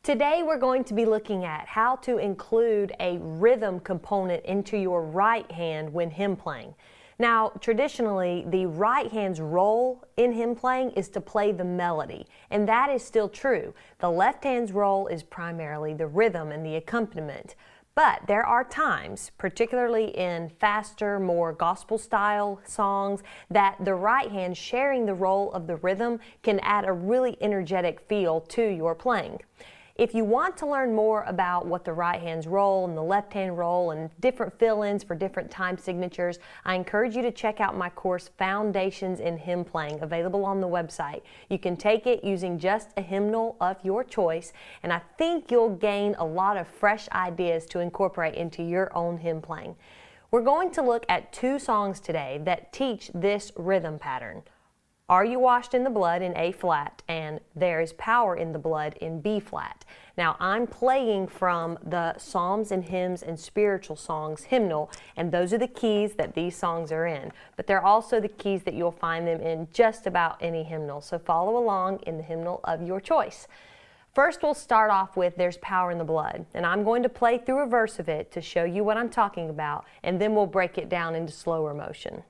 Today we're going to be looking at how to include a rhythm component into your right hand when hymn playing. Now, traditionally, the right hand's role in hymn playing is to play the melody, and that is still true. The left hand's role is primarily the rhythm and the accompaniment. But there are times, particularly in faster, more gospel-style songs, that the right hand sharing the role of the rhythm can add a really energetic feel to your playing. If you want to learn more about what the right hand's role and the left hand role and different fill-ins for different time signatures, I encourage you to check out my course, Foundations in Hymn Playing, available on the website. You can take it using just a hymnal of your choice, and I think you'll gain a lot of fresh ideas to incorporate into your own hymn playing. We're going to look at two songs today that teach this rhythm pattern. Are You Washed in the Blood in A flat, and There Is Power in the Blood in B flat. Now I'm playing from the Psalms and Hymns and Spiritual Songs hymnal, and those are the keys that these songs are in. But they're also the keys that you'll find them in just about any hymnal, so follow along in the hymnal of your choice. First we'll start off with There's Power in the Blood, and I'm going to play through a verse of it to show you what I'm talking about, and then we'll break it down into slower motion.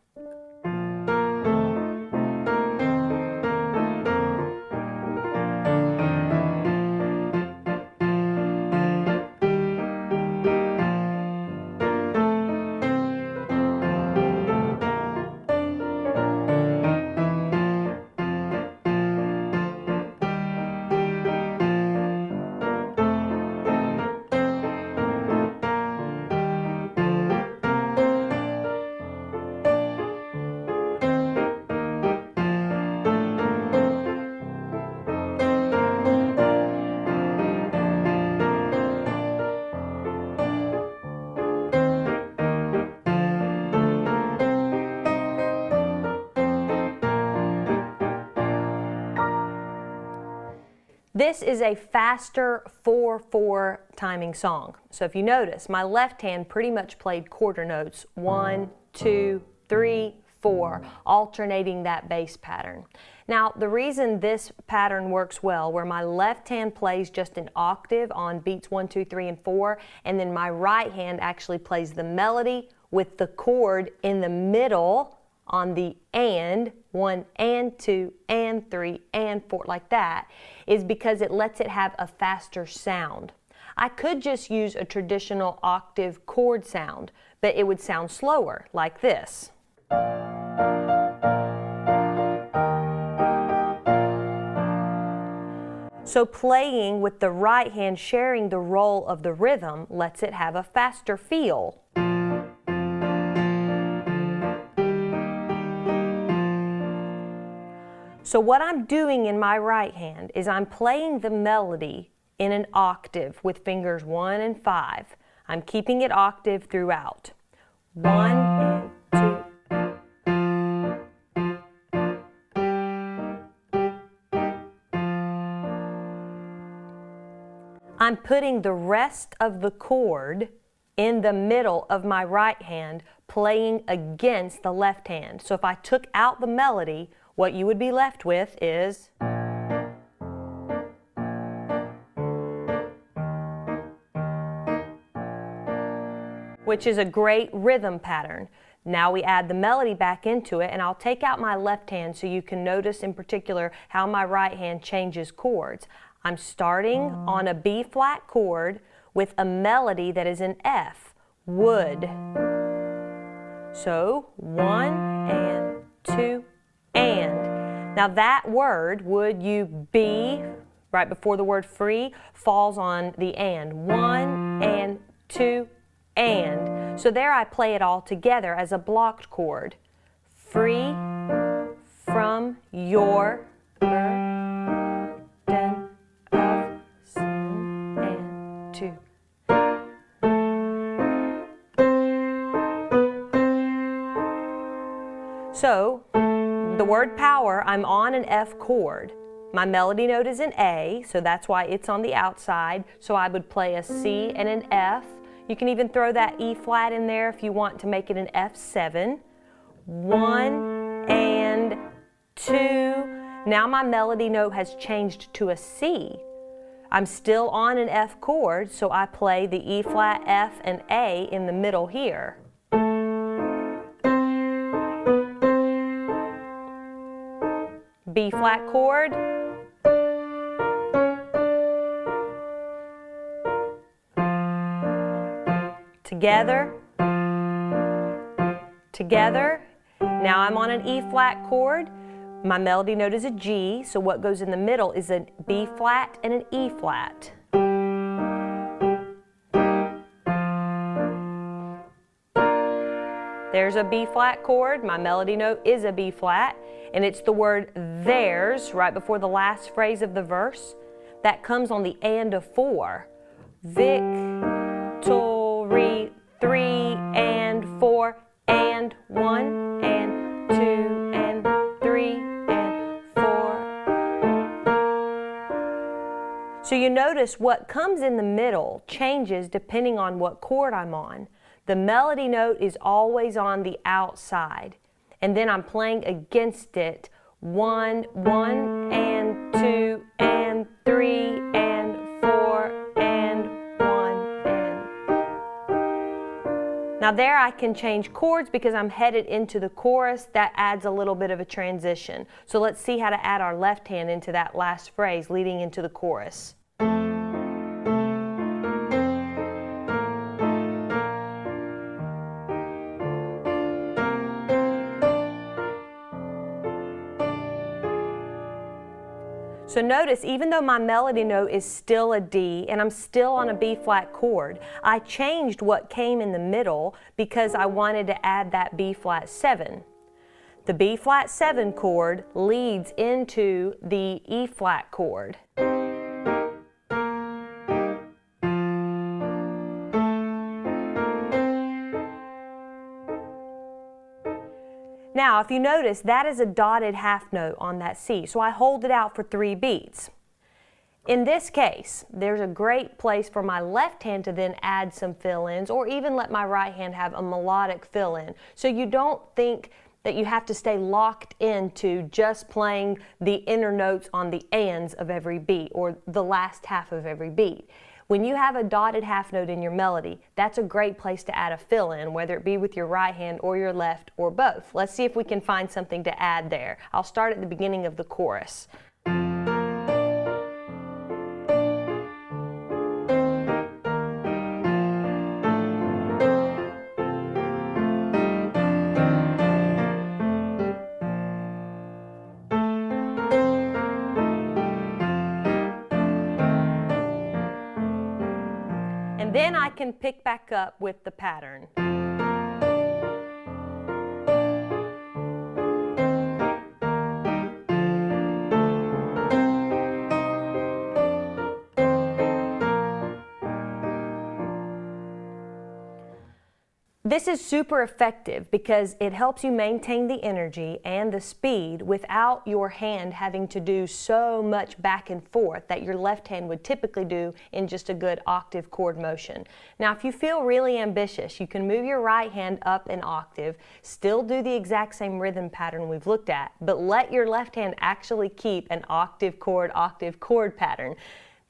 This is a faster 4/4 timing song. So if you notice, my left hand pretty much played quarter notes, 1, 2, 3, 4, alternating that bass pattern. Now the reason this pattern works well, where my left hand plays just an octave on beats 1, 2, 3, and 4, and then my right hand actually plays the melody with the chord in the middle on the and, 1 and 2 and 3 and 4, like that, is because it lets it have a faster sound. I could just use a traditional octave chord sound, but it would sound slower, like this. So playing with the right hand sharing the role of the rhythm lets it have a faster feel. So what I'm doing in my right hand is I'm playing the melody in an octave with fingers 1 and 5. I'm keeping it octave throughout. 1 and 2. I'm putting the rest of the chord in the middle of my right hand, playing against the left hand. So if I took out the melody, what you would be left with is which is a great rhythm pattern. Now we add the melody back into it, and I'll take out my left hand so you can notice in particular how my right hand changes chords. I'm starting on a B flat chord with a melody that is an F, would. So 1 and 2 and. Now that word, would you be, right before the word free, falls on the and. 1 and 2 and. So there I play it all together as a blocked chord. Free from your burden of sin and 2. So the word power, I'm on an F chord. My melody note is an A, so that's why it's on the outside. So I would play a C and an F. You can even throw that E flat in there if you want to make it an F7. 1 and 2. Now my melody note has changed to a C. I'm still on an F chord, so I play the E flat, F, and A in the middle here. B flat chord, together, together. Now I'm on an E flat chord. My melody note is a G, so what goes in the middle is a B flat and an E flat. There's a B flat chord. My melody note is a B flat, and it's the word theirs right before the last phrase of the verse. That comes on the and of 4. Victory, 3 and 4 and 1 and 2 and 3 and 4. So you notice what comes in the middle changes depending on what chord I'm on. The melody note is always on the outside, and then I'm playing against it 1, 1 and 2 and 3 and 4 and 1 and... Now there I can change chords because I'm headed into the chorus. That adds a little bit of a transition. So let's see how to add our left hand into that last phrase leading into the chorus. So notice, even though my melody note is still a D and I'm still on a B flat chord, I changed what came in the middle because I wanted to add that B flat 7. The B flat 7 chord leads into the E flat chord. Now, if you notice, that is a dotted half note on that C, so I hold it out for 3 beats. In this case, there's a great place for my left hand to then add some fill-ins, or even let my right hand have a melodic fill-in. So you don't think that you have to stay locked into just playing the inner notes on the ands of every beat, or the last half of every beat. When you have a dotted half note in your melody, that's a great place to add a fill-in, whether it be with your right hand or your left or both. Let's see if we can find something to add there. I'll start at the beginning of the chorus. Then I can pick back up with the pattern. This is super effective because it helps you maintain the energy and the speed without your hand having to do so much back and forth that your left hand would typically do in just a good octave chord motion. Now, if you feel really ambitious, you can move your right hand up an octave, still do the exact same rhythm pattern we've looked at, but let your left hand actually keep an octave chord pattern.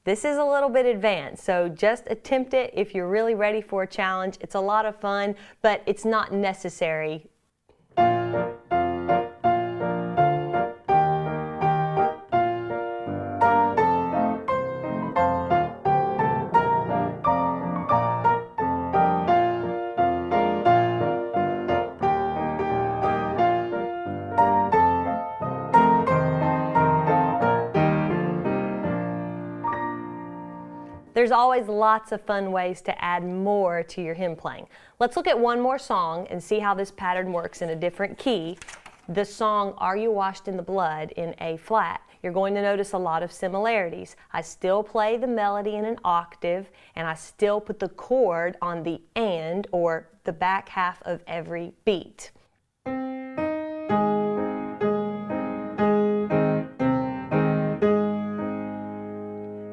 This is a little bit advanced, so just attempt it if you're really ready for a challenge. It's a lot of fun, but it's not necessary. There's always lots of fun ways to add more to your hymn playing. Let's look at one more song and see how this pattern works in a different key. The song, Are You Washed in the Blood, in A flat. You're going to notice a lot of similarities. I still play the melody in an octave, and I still put the chord on the and, or the back half of every beat.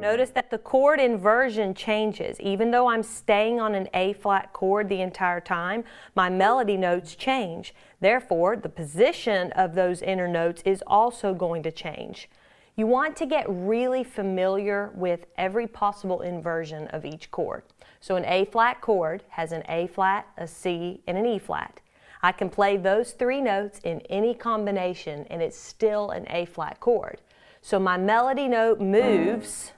Notice that the chord inversion changes. Even though I'm staying on an A flat chord the entire time, my melody notes change. Therefore, the position of those inner notes is also going to change. You want to get really familiar with every possible inversion of each chord. So an A flat chord has an A flat, a C, and an E flat. I can play those three notes in any combination and it's still an A flat chord. So my melody note moves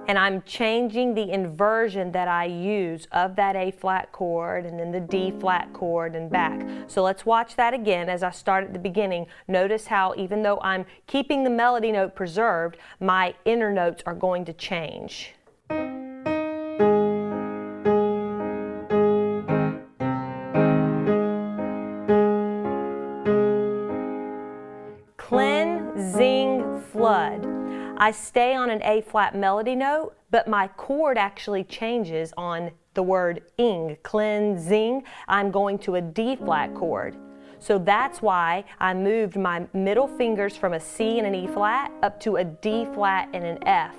and I'm changing the inversion that I use of that A flat chord and then the D flat chord and back. So let's watch that again as I start at the beginning. Notice how even though I'm keeping the melody note preserved, my inner notes are going to change. Cleansing flood. I stay on an A flat melody note, but my chord actually changes on the word ing, cleansing. I'm going to a D flat chord. So that's why I moved my middle fingers from a C and an E flat up to a D flat and an F.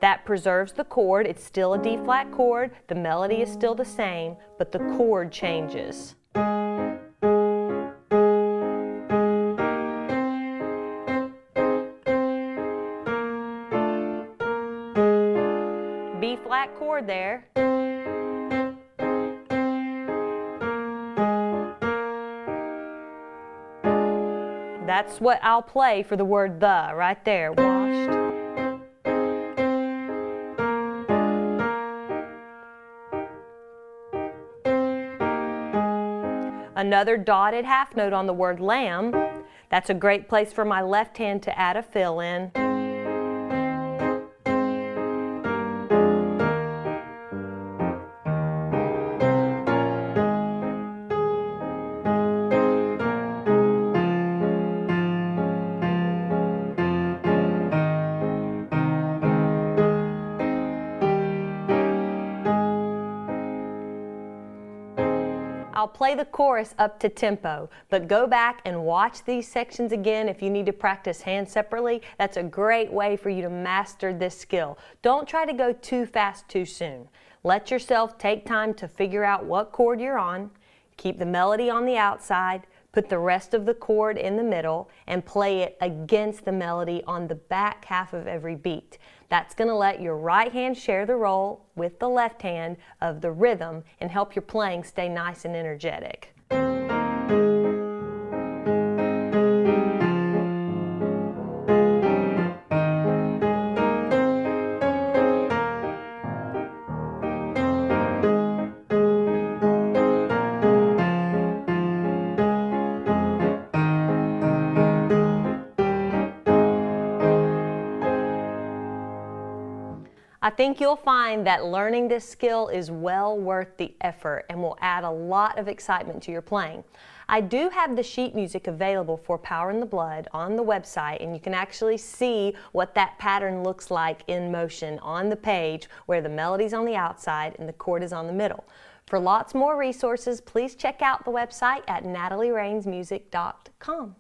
That preserves the chord. It's still a D flat chord. The melody is still the same, but the chord changes. B flat chord there. That's what I'll play for the word the, right there, washed. Another dotted half note on the word lamb. That's a great place for my left hand to add a fill in. I'll play the chorus up to tempo, but go back and watch these sections again if you need to practice hands separately. That's a great way for you to master this skill. Don't try to go too fast too soon. Let yourself take time to figure out what chord you're on, keep the melody on the outside, put the rest of the chord in the middle, and play it against the melody on the back half of every beat. That's going to let your right hand share the role with the left hand of the rhythm and help your playing stay nice and energetic. I think you'll find that learning this skill is well worth the effort and will add a lot of excitement to your playing. I do have the sheet music available for Power in the Blood on the website, and you can actually see what that pattern looks like in motion on the page where the melody's on the outside and the chord is on the middle. For lots more resources, please check out the website at natalieraines.music.com.